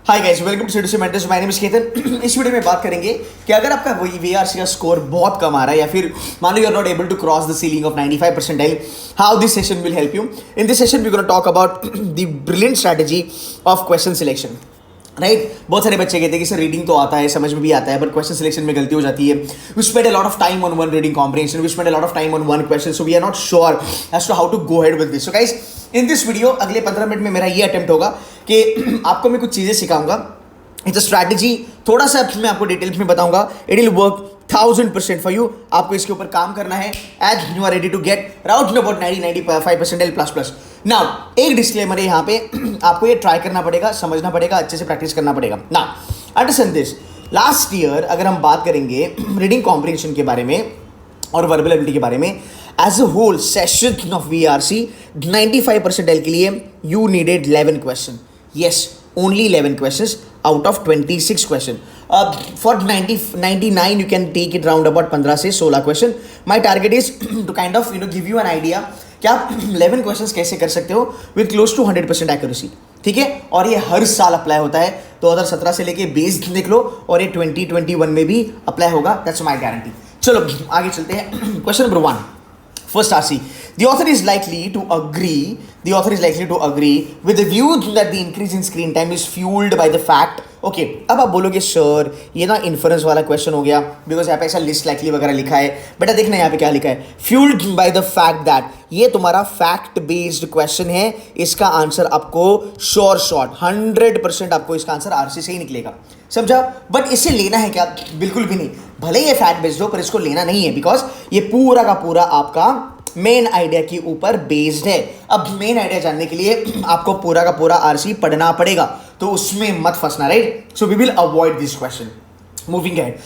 Hi guys, welcome to CDC mentors. My name is Ketan. इस video में बात करेंगे कि अगर आपका वीआरसी का स्कोर बहुत कम आ रहा है या फिर मान लो you are not able to cross the ceiling of 95 percentile, how this session will help you. In this session we gonna talk about the brilliant strategy of question selection. Right, बहुत सारे बच्चे कहते हैं कि सर रीडिंग तो आता है, समझ में भी आता है, बट क्वेश्चन सिलेक्शन में गलती हो जाती है। We spend a lot of time on one reading comprehension, we spend a lot of time on one question, so we are not sure as to how to go head with this. So guys, in this video अगले 15 minute में मेरा ये attempt होगा कि आपको मैं कुछ चीज़ें सिखाऊंगा। इट्स अ स्ट्रैटेजी, थोड़ा सा मैं आपको डिटेल्स में बताऊंगा। It will work 1000% for you. आपको इसके ऊपर काम करना है as you are ready to get round about 90-95% plus plus. Now एक डिस्क्लेमर है यहाँ पे, आपको ये ट्राई करना पड़ेगा, समझना पड़ेगा, अच्छे से प्रैक्टिस करना पड़ेगा। Now understand this, last year अगर हम बात करेंगे रीडिंग कॉम्प्रिहेंशन के बारे में और वर्बल एबिलिटी के बारे में, as a whole session of VRC 95 percentile के लिए you needed 11 question. Yes, only 11 questions out of 26 question. For 99 you can take it round about 15 से 16 question. My target is to kind of give you an idea कि आप 11 questions कैसे कर सकते हो with close to 100% accuracy. ठीक है, और ये हर साल अप्लाई होता है। 2017 से लेके बेस देख लो और ये 2021 में भी अप्लाई होगा। That's my guarantee. चलो आगे चलते हैं। Question number 1, first RC. The author is likely to agree with the view that the increase in screen time is fueled by the fact. Okay, अब आप बोलोगे सर ये ना इन्फ्रेंस वाला क्वेश्चन हो गया, बिकॉज यहाँ पे ऐसा लिस्ट लाइकली वगैरह लिखा है। बेटा देखना यहाँ पे क्या लिखा है, fuelled by the fact that. ये तुम्हारा फैक्ट बेस्ड क्वेश्चन है, इसका आंसर आपको श्योर शॉट 100% आपको इसका आंसर आरसी से ही निकलेगा। समझा? बट इसे लेना है क्या? बिल्कुल भी नहीं। भले ये फैक्ट बेस्ड हो पर इसको लेना नहीं है, बिकॉज ये पूरा का पूरा आपका मेन आइडिया के ऊपर बेस्ड है। अब मेन आइडिया जानने के लिए आपको पूरा का पूरा आरसी पढ़ना पड़ेगा, तो उसमें मत फंसना। Right, so we will avoid this question. Moving ahead,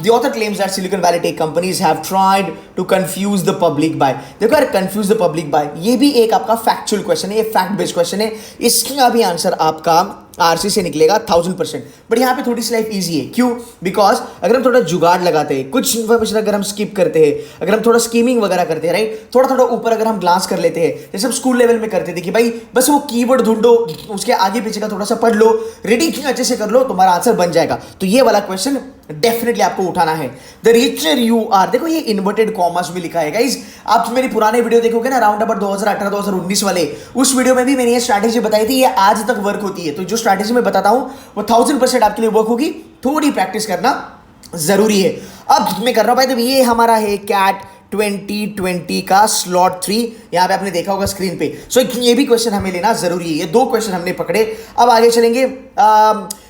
the author claims that Silicon Valley tech companies have tried to confuse the public by. देखो यार, confuse the public by ये भी एक आपका factual question है, ये fact based question है। इसका भी आंसर आपका आरसी से निकलेगा 1000%। बट यहाँ पे थोड़ी सी लाइफ ईजी है। क्यों? बिकॉज अगर हम थोड़ा जुगाड़ लगाते हैं, कुछ इन्फॉर्मेशन अगर हम स्किप करते हैं, अगर हम थोड़ा स्कीमिंग वगैरह करते हैं, राइट, थोड़ा थोड़ा ऊपर अगर हम ग्लांस कर लेते हैं, जैसे हम स्कूल लेवल में करते थे कि भाई बस वो कीवर्ड ढूंढो, उसके आगे पीछे का थोड़ा सा पढ़ लो, रीडिंग अच्छे से कर लो, तुम्हारा आंसर बन जाएगा। तो ये वाला क्वेश्चन डेफिनेटली आपको उठाना है। द रिचर यू आर, देखो ये इन्वर्टेड कॉमर्स भी लिखा है गाइस। आप मेरी पुराने वीडियो देखोगे ना, राउंड अबाउट 2018-2019 वाले, उस वीडियो में भी मैंने ये स्ट्रैटेजी बताई थी, ये आज तक वर्क होती है। तो जो स्ट्रैटेजी मैं बताता हूं वो 1000% आपके लिए वर्क होगी। थोड़ी प्रैक्टिस करना जरूरी है। अब मैं कर रहा हूं भाई, ये हमारा है कैट 2020 का स्लॉट 3, यहां पे आपने देखा होगा स्क्रीन पे। सो ये भी क्वेश्चन हमें लेना जरूरी है। ये दो क्वेश्चन हमने पकड़े, अब आगे चलेंगे।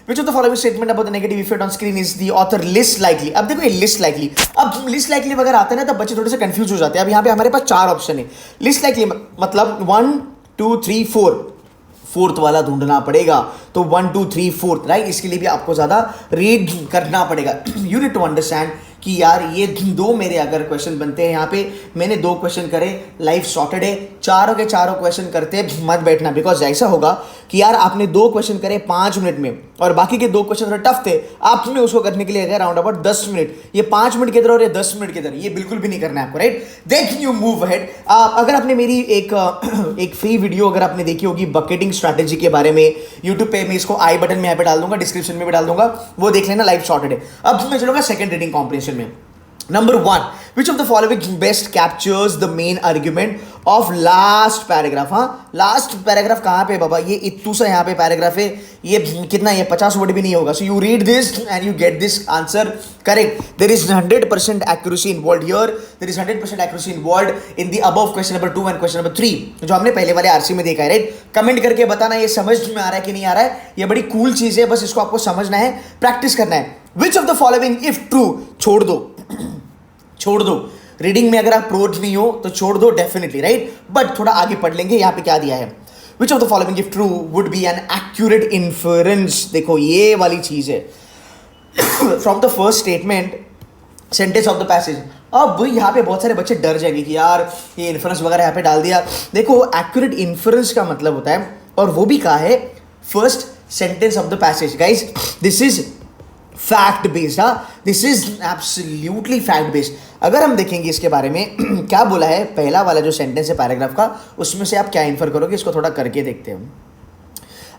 Which of the following statement about the negative effect on screen is the author least likely? अब देखो ये लिस्ट लाइकली, अब लिस्ट लाइकली वगैरह आते हैं ना, तब बच्चे थोड़े से कंफ्यूज हो जाते हैं। अब यहाँ पे हमारे पास 4 ऑप्शन है। लिस्ट लाइकली मतलब 1 2 3 4, फोर्थ वाला ढूंढना पड़ेगा। तो 1 2 3 4, राइट, इसके लिए भी आपको ज्यादा रीड करना पड़ेगा। यू नीड टू अंडरस्टैंड कि यार ये दो मेरे अगर क्वेश्चन बनते हैं, यहाँ पे मैंने 2 क्वेश्चन करे, लाइफ सॉर्टेड है। चारों के चारों क्वेश्चन करते मत बैठना, बिकॉज ऐसा होगा कि यार आपने 2 क्वेश्चन करे 5 मिनट में और बाकी के 2 क्वेश्चन टफ थे, आपने उसको करने के लिए गए राउंड अबाउट 10 मिनट। ये 5 मिनट के तरह और ये 10 मिनट के तरह, ये बिल्कुल भी नहीं करना है आपको। Right, then you move ahead. अगर आपने मेरी एक फ्री वीडियो अगर आपने देखी होगी बकेटिंग स्ट्रैटेजी के बारे में यूट्यूब पे, मैं इसको आई बटन में यहाँ पे डाल दूंगा, डिस्क्रिप्शन में भी डाल दूंगा, वो देख लेना, लाइफ सॉर्टेड है। अब मैं चलूंगा सेकंड रीडिंग कॉम्प्रिहेंशन में। Number 1, which of the following best captures the main argument of last paragraph? हाँ, लास्ट पैराग्राफ कहाँ पे बाबा? ये इतू सा यहाँ पे पैराग्राफ है, ये कितना, ये 50 वर्ड भी नहीं होगा। So you read this and you get this answer correct. There is 100% accuracy involved here. There is 100% accuracy involved in the above question number 2 and question number 3, जो हमने पहले वाले आरसी में देखा है। राइट, कमेंट करके बताना ये समझ में आ रहा है कि नहीं आ रहा है। ये बड़ी कूल चीज है, बस इसको आपको समझना है, प्रैक्टिस करना है। Which of the following if true, छोड़ दो छोड़ दो। रीडिंग में अगर आप प्रोज नहीं हो तो छोड़ दो डेफिनेटली, राइट, बट थोड़ा आगे पढ़ लेंगे। यहाँ पे क्या दिया है, which of the following if true would be an accurate inference. देखो ये वाली चीज है from the first statement sentence of the passage. अब यहाँ पे बहुत सारे बच्चे डर जाएंगे कि यार ये इन्फरेंस वगैरह यहाँ पे डाल दिया। देखो एक्यूरेट इन्फरेंस का मतलब होता है, और वो भी कहा है first sentence of the passage. Guys this is fact based. हाँ, this is absolutely fact based. अगर हम देखेंगे इसके बारे में क्या बोला है, पहला वाला जो सेंटेंस है पैराग्राफ का, उसमें से आप क्या इन्फर करोगे, इसको थोड़ा करके देखते हैं।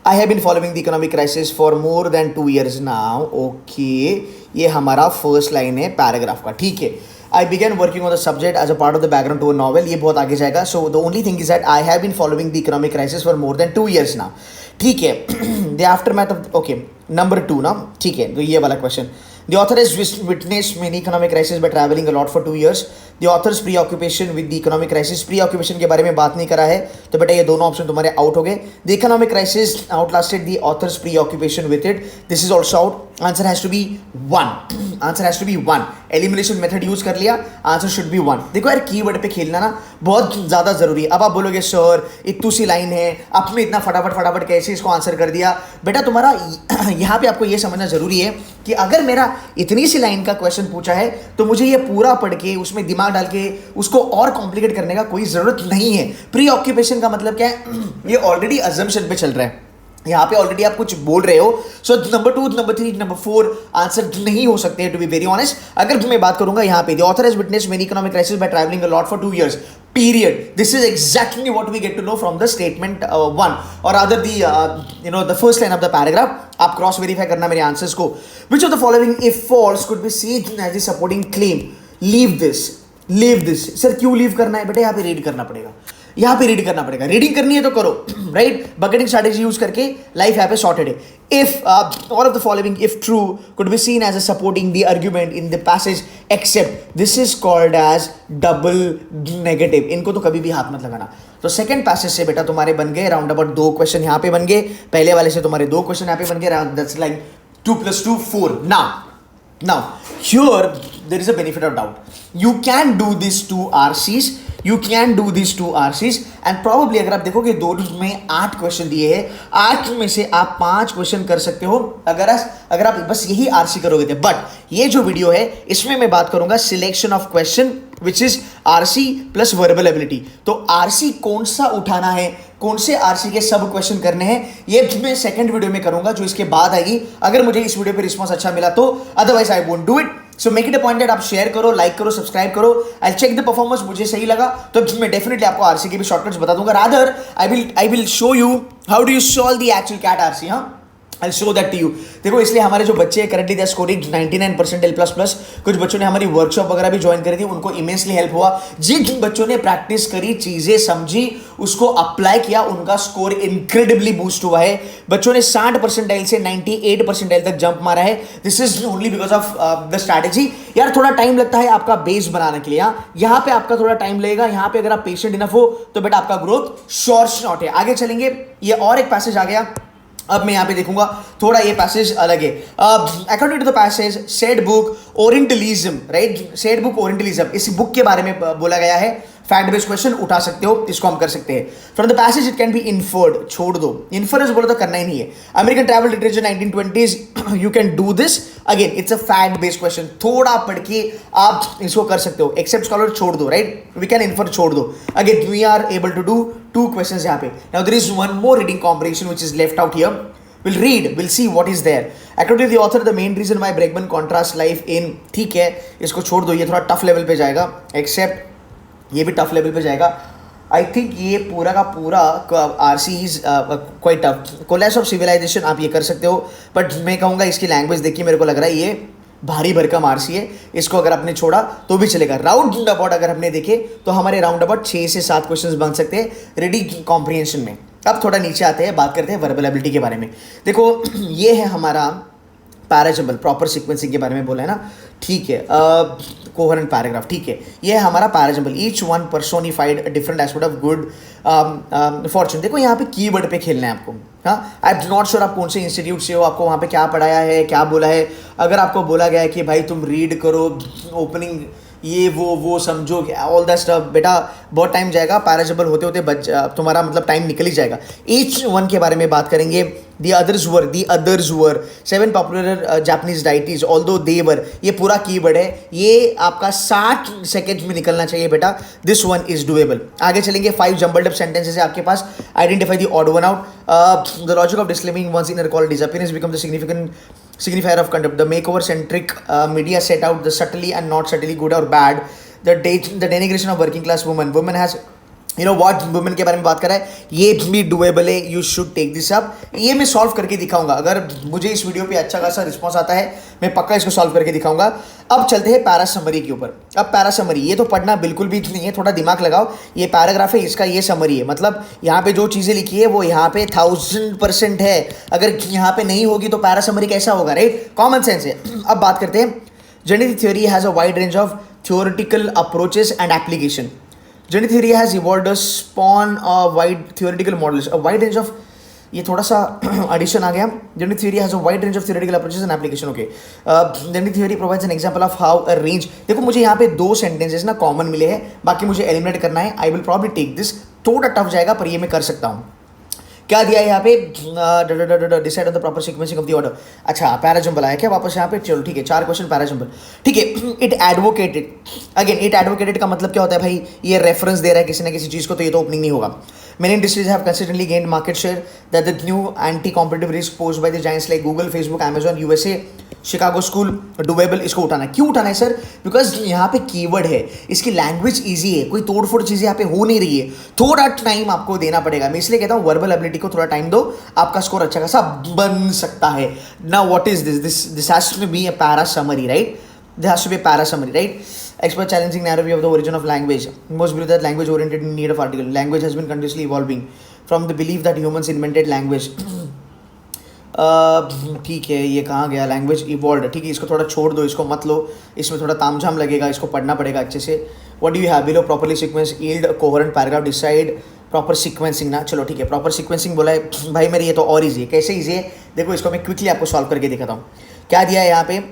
I have been following the economic crisis for more than 2 years now. Okay, ये हमारा फर्स्ट लाइन है पैराग्राफ का. ठीक है. I began working on the subject as a part of the background to a novel. ये बहुत आगे जाएगा. So the only thing is that I have been following the economic crisis for more than 2 years now. ठीक है. The aftermath of okay number 2 ना. ठीक है. तो ये वाला question. The author has witnessed many economic crises by traveling a lot for 2 years. The author's preoccupation with the economic crisis, preoccupation के बारे में बात नहीं करा है, तो बेटा ये दोनों ऑप्शन तुम्हारे आउट हो गए. The economic crisis outlasted the author's preoccupation with it. This is also out. Answer has to be 1. Answer has to be 1. Elimination method use कर लिया, आंसर शुड बी 1. देखो यार, कीवर्ड पे खेलना ना बहुत ज़्यादा ज़रूरी है. अब आप बोलोगे सर इतनी सी लाइन है, आपने इतना फटाफट कैसे इसको आंसर कर दिया. बेटा तुम्हारा यहाँ पे आपको ये समझना ज़रूरी है कि अगर मेरा इतनी सी लाइन का क्वेश्चन पूछा है तो मुझे ये पूरा पढ़ के उसमें दिमाग डाल के उसको और कॉम्प्लिकेट करने का कोई ज़रूरत नहीं है. प्री ऑक्यूपेशन का मतलब क्या है? ये ऑलरेडी अजम्पशन पे चल रहा है, यहाँ पे ऑलरेडी आप कुछ बोल रहे हो. So number 2, number 3, number 4 answer नहीं हो सकते हैं, टू बी वेरी ऑनेस्ट. अगर मैं बात करूंगा यहाँ पे, the author has witnessed many economic crisis bye travelling a lot for 2 years. Period. This is exactly what we get to know from the statement 1 or rather the first line of the paragraph. आप cross verify करना मेरे answers को. Which of the following if false could be seen as the supporting claim? Leave this. Sir क्यों leave करना है बेटा? यहाँ पे रीड करना पड़ेगा, रीडिंग करनी है तो करो, राइट. बकेटिंग स्ट्रैटेजी यूज करके लाइफ यहाँ पे सॉर्टेड है. If all of the following if true could be seen as a supporting the argument in the passage except, this is called as double negative. इनको तो कभी भी हाथ मत लगाना. तो सेकंड पैसेज से बेटा तुम्हारे बन गए राउंड अबाउट 2 क्वेश्चन यहाँ पे बन गए. पहले वाले से तुम्हारे 2 क्वेश्चन यहाँ पे बन गए. That's like 2 + 2 4. Now, here there is a benefit of doubt. You can do these 2 RCs. And probably अगर आप देखोगे 2 में 8 क्वेश्चन दिए हैं, 8 में से आप 5 क्वेश्चन कर सकते हो अगर आप बस यही RC करोगे थे. बट ये जो वीडियो है इसमें मैं बात करूंगा selection of question which is RC plus verbal ability. तो RC कौन सा उठाना है, कौन से RC के सब क्वेश्चन करने हैं, ये मैं सेकंड वीडियो में करूंगा जो इसके बाद आएगी. अगर मुझे इस वीडियो पे रिस्पॉन्स अच्छा मिला तो, otherwise I won't do it. So make it a point that आप शेयर करो, लाइक करो, सब्सक्राइब करो. आई चेक द परफॉर्मेंस, मुझे सही लगा तो मैं डेफिनेटली आपको RC के भी शॉर्टकट्स बता दूंगा. Rather I will show you how do you solve the actual CAT RC. हाँ, I'll show that to you. देखो, इसलिए हमारे जो बच्चे हैं currently they are scoring 99% L++. कुछ बच्चों ने हमारी वर्कशॉप वगैरह भी ज्वाइन करी थी, उनको इमेंसली हेल्प हुआ. जिन बच्चों ने प्रैक्टिस करी, चीजें समझी, उसको अप्लाई किया, उनका स्कोर इनक्रेडिबली बूस्ट हुआ है. बच्चों ने 60 परसेंटाइल से 98 परसेंटाइल तक जंप मारा है. This is only because of the strategy. यार थोड़ा टाइम लगता है आपका बेस बनाने के लिए. यहाँ पे आपका थोड़ा टाइम लगेगा. यहाँ पे अगर आप पेशेंट इनफ हो तो बेटा आपका ग्रोथ श्योर शॉट है. आगे चलेंगे. ये और एक पैसेज आ गया. अब मैं यहाँ पे देखूंगा थोड़ा ये पैसेज अलग है. According to the passage Said book Orientalism, right, Said book Orientalism, इस बुक के बारे में बोला गया है. फैक्ट बेस्ड क्वेश्चन उठा सकते हो, इसको हम कर सकते हैं. From the passage it can be inferred, छोड़ दो. इन्फरेंस बोलो तो करना ही नहीं है. American travel literature 1920s, you can do this. Again it's a fact based question, थोड़ा पढ़ के आप इसको कर सकते हो. एक्सेप्ट स्कॉलर छोड़ दो, राइट, वी कैन इन्फर छोड़ दो. Again we are able to do 2 questions यहाँ पे. Now there is one more reading comprehension which is left out here. We'll read, we'll see what is there. According to the author, the main reason why Bregman contrasts life in, ठीक है, इसको छोड़ दो, ये थोड़ा tough level पे जाएगा. Accept ये भी टफ लेवल पे जाएगा. आई थिंक ये पूरा का पूरा RC is quite tough. Collapse of civilization आप ये कर सकते हो, बट मैं कहूँगा इसकी लैंग्वेज देखिए मेरे को लग रहा है ये भारी भरकम RC है. इसको अगर आपने छोड़ा तो भी चलेगा. राउंड अबाउट अगर हमने देखे तो हमारे राउंड अबाउट 6 से 7 क्वेश्चन बन सकते हैं रीडिंग कॉम्प्रिहेंशन में. अब थोड़ा नीचे आते हैं, बात करते हैं वर्बल एबिलिटी के बारे में. देखो ये है हमारा पैराजम्बल, प्रॉपर सीक्वेंसिंग के बारे में बोला है ना, ठीक है. कोहेरेंट पैराग्राफ, ठीक है, ये है हमारा parajumble. Each one personified different aspect of good Fortune. देखो यहाँ पे कीवर्ड पे खेलना है आपको. हाँ, आई एम नॉट श्योर आप कौन से इंस्टीट्यूट से हो, आपको वहाँ पे क्या पढ़ाया है, क्या बोला है. अगर आपको बोला गया है कि भाई तुम रीड करो, ओपनिंग ये वो समझो, ऑल दैट स्टफ, बेटा बहुत टाइम जाएगा. पैराजम्बल होते होते तुम्हारा मतलब टाइम निकल ही जाएगा. ईच वन के बारे में बात करेंगे. The others were 7 popular Japanese deities, although they were, ये पूरा कीवर्ड है. ये आपका 60 सेकेंड में निकलना चाहिए बेटा. This one is doable. आगे चलेंगे. 5 जम्बल्ड अप सेंटेंसेस है आपके पास. Identify the odd one out. The logic of disclaiming one's inner call disappearance become the signifier of conduct. The makeover centric media set out the subtly and not subtly good or bad. The denigration of working class woman has you know what women के बारे में बात कर रहा है, ये भी doable है, you should take this up. ये मैं सॉल्व करके दिखाऊंगा, अगर मुझे इस वीडियो पे अच्छा खासा रिस्पॉन्स आता है मैं पक्का इसको सॉल्व करके दिखाऊंगा। अब चलते हैं पैरा समरी के ऊपर। अब पैरा समरी ये तो पढ़ना बिल्कुल भी नहीं है, थोड़ा दिमाग लगाओ। ये पैराग्राफ है, इसका ये समरी है, मतलब यहाँ पे जो चीज़ें लिखी है वो यहाँ पे 1000% है। अगर यहाँ पे नहीं होगी तो पैरा समरी कैसा होगा, राइट? कॉमन सेंस है। अब बात करते हैं, genetic theory has a wide range of theoretical approaches and application. Genetic theory has evolved to spawn a wide theoretical models, a wide range of, ये थोड़ा सा addition आ गया। Genetic theory has a wide range of theoretical approaches and application. Okay, genetic theory provides an example of how a range, देखो मुझे यहाँ पे 2 sentences ना common मिले हैं, बाकी मुझे eliminate करना है। I will probably take this, थोड़ा टफ जाएगा पर ये मैं कर सकता हूँ। क्या दिया है यहाँ पे, decide on the proper sequencing of the order. अच्छा पैराजम्बल आया क्या वापस यहाँ पे, चलो ठीक है 4 क्वेश्चन पैराजम्बल, ठीक है। It advocated, again it advocated का मतलब क्या होता है भाई, ये रेफरेंस दे रहा है किसी ना किसी चीज़ को, तो ये तो ओपनिंग नहीं होगा। Many industries have consistently gained market share that the new anti-competitive risk posed by the giants like Google, Facebook, Amazon, USA, Chicago school, doable, इसको उठाना है। क्यों उठाना है सर? बिकॉज यहाँ पे कीवर्ड है, इसकी लैंग्वेज इजी है, कोई तोड़फोड़ चीज़ें यहाँ पे हो नहीं रही है, थोड़ा टाइम आपको देना पड़ेगा। मैं इसलिए कहता हूँ वर्बल एबिलिटी को थोड़ा टाइम दो, आपका स्कोर अच्छा खासा बन सकता है। Now what is this has to be a para summary, right? There has to be a para summary, right? Expert challenging narrow view of the origin of language. Most believe that language oriented in need of article. Language has been continuously evolving from the belief that humans invented language. ठीक है, ये कहाँ गया, language evolve, ठीक है, इसको थोड़ा छोड़ दो, इसको मत लो, इसमें थोड़ा तामझाम लगेगा, इसको पढ़ना पड़ेगा अच्छे से। What do you have below, properly sequence, yield coherent paragraph, decide proper sequencing ना, चलो ठीक है प्रॉपर सीक्वेंसिंग बोला है भाई मेरे, ये तो और ईजी है। कैसे ईजी है देखो, इसको मैं क्विकली आपको सॉल्व करके दिखाता हूँ। क्या दिया है यहाँ पे,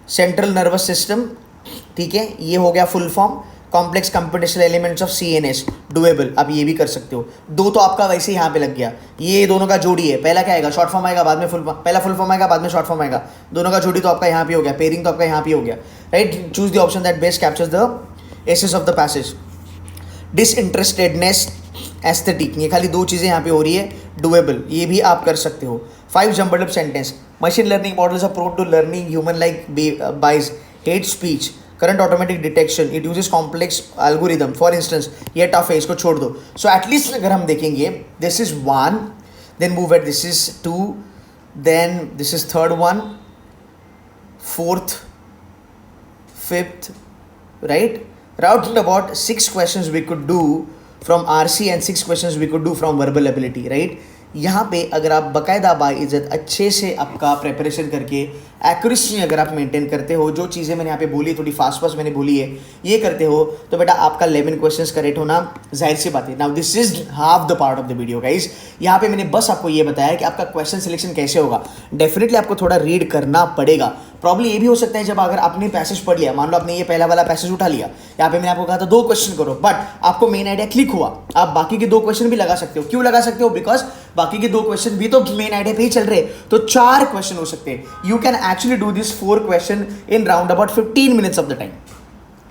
सेंट्रल नर्वस सिस्टम, ठीक है, ये हो गया full form, complex computational elements of CNS, doable, आप ये भी कर सकते हो। 2 तो आपका वैसे ही यहाँ पे लग गया, ये दोनों का जोड़ी है, पहला क्या आएगा शॉर्ट फॉर्म आएगा, बाद में फुल फॉर्म, पहला फुल फॉर्म आएगा बाद में शॉर्ट फॉर्म आएगा, दोनों का जोड़ी तो आपका यहाँ पे हो गया, पेयरिंग तो आपका यहाँ पे हो गया, right? Choose the option that best captures the essence of the passage. Disinterestedness, aesthetic, ये खाली 2 चीज़ें यहाँ पे हो रही है, डुएबल, ये भी आप कर सकते हो। 5 jumbled up sentence, machine learning models are prone to learning human like biases, hate speech, current automatic detection, it uses complex algorithm, for instance, ये टफ है, इसको छोड़ दो। सो एटलीस्ट अगर हम देखेंगे, this is 1, then move at, this is 2, then this is 3rd one, 4th, 5th, right? Round about 6 questions we could do from RC and 6 questions we could do from verbal ability, right? यहाँ पे अगर आप बाकायदा बाइज्जत अच्छे से आपका preparation करके accuracy अगर आप मेंटेन करते हो, जो चीज़ें मैंने यहाँ पे बोली थोड़ी फास्ट मैंने बोली है, ये करते हो तो बेटा आपका 11 क्वेश्चंस करेक्ट होना जाहिर सी बात है। Now this is half the part of the video guys. यहाँ पे मैंने बस आपको ये बताया कि आपका क्वेश्चन सिलेक्शन कैसे होगा। डेफिनेटली आपको थोड़ा रीड करना पड़ेगा। प्रॉब्लम ये भी हो सकता है जब अगर आपने पैसेज पढ़ लिया, मान लो आपने ये पहला वाला पैसेज उठा लिया, यहाँ पे मैंने आपको कहा था 2 क्वेश्चन करो, बट आपको मेन आइडिया क्लिक हुआ, आप बाकी के 2 क्वेश्चन भी लगा सकते हो। क्यों लगा सकते हो? बिकॉज बाकी के 2 क्वेश्चन भी तो मेन आइडिया पे ही चल रहे, तो 4 क्वेश्चन हो सकते हैं। You can actually do this 4 question in round about 15 minutes of the time,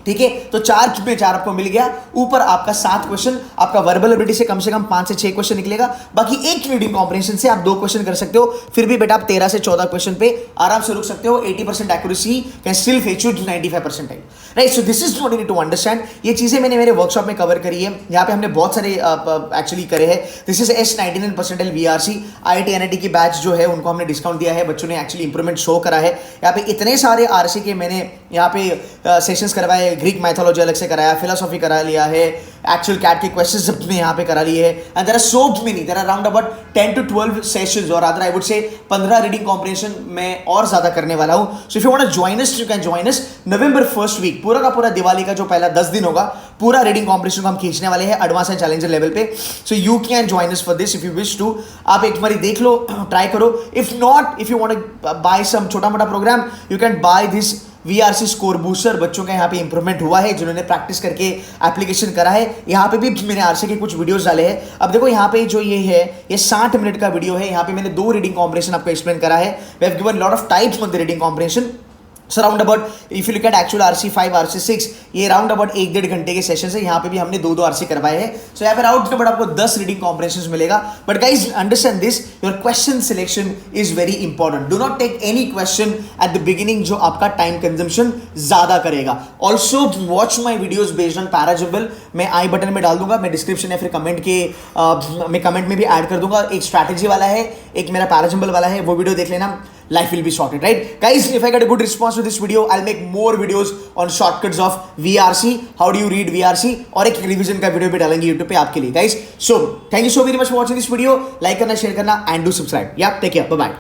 ठीक है? तो 4 में 4 आपको मिल गया, ऊपर आपका 7 क्वेश्चन, आपका वर्बल एबिलिटी से कम 5 से 6 क्वेश्चन निकलेगा, बाकी एक रीडिंग कॉम्प्रिहेंशन से आप 2 क्वेश्चन कर सकते हो। फिर भी बेटा आप 13 से 14 क्वेश्चन पे आराम से रुक सकते हो। 80% accuracy can still fetch you 95% time, right? So this is not need to understand. ये चीजें मैंने मेरे वर्कशॉप में कवर करी है, यहाँ पे हमने बहुत सारे एक्चुअली करे हैं। This is S99 percentile VRC, IIT NIT की बैच जो है उनको हमने डिस्काउंट दिया है, बच्चों ने एक्चुअली इंप्रूवमेंट शो करा है। यहाँ पे इतने सारे RC के मैंने यहाँ पे सेशंस करवाए, ग्रीक मैथोलॉजी अलग से कराया, फिलोसॉफी करा लिया है, एक्चुअल कैट के क्वेश्चंस अपने यहाँ पे करा लिए है, and there are so many, there are around about 10 to 12 sessions, और other I would say 15 reading comprehension मैं और ज्यादा करने वाला हूँ। So if you want to join us, you can join us. November 1st week पूरा का पूरा दिवाली का जो पहला 10 दिन होगा, पूरा रीडिंग कॉम्पिटिशन को हम खींचने वाले हैं एडवांस एंड चैलेंजर लेवल पे। So you can join us for this if you wish to. आप एक बार देख लो, ट्राई करो। If not, if you want to buy some छोटा मोटा program, you can buy this VRC score booster. बच्चों का यहाँ पे इंप्रूवमेंट हुआ है जिन्होंने प्रैक्टिस करके एप्लीकेशन करा है। यहाँ पे भी मैंने RC के कुछ वीडियोस डाले हैं। अब देखो यहाँ पे जो ये है, ये 60 मिनट का वीडियो है। यहाँ पे मैंने 2 रीडिंग कॉम्प्रिहेंशन आपको एक्सप्लेन करा है। We have given lot of types on the reading comprehension. So round about if you look at actual RC 5 RC 6 ये राउंड अबाउट 1-1.5 घंटे के सेशन है। यहाँ पे भी हमने 2-2 आरसी करवाए हैं। सो यहाँ पे राउंड अबाउट आपको 10 रीडिंग कॉम्प्रिहेंशन मिलेगा। But guys understand this, your question selection is very important. Do not take any question at the beginning जो आपका टाइम कंजम्पशन ज्यादा करेगा। Also watch my videos based on parajumble, मैं I button में डाल दूंगा, मैं डिस्क्रिप्शन या फिर मैं कमेंट में भी ऐड कर दूंगा। एक स्ट्रैटेजी वाला है, एक मेरा पैराजम्बल वाला है, वो वीडियो देख लेना। Life will be sorted, right? Guys, if I get a good response to this video, I'll make more videos on shortcuts of VRC, how do you read VRC, और एक रिवीजन का video भी डालेंगे YouTube पे आपके लिए, guys. So, thank you so very much for watching this video. Like करना, share करना, and do subscribe. Yeah, take care. Bye bye.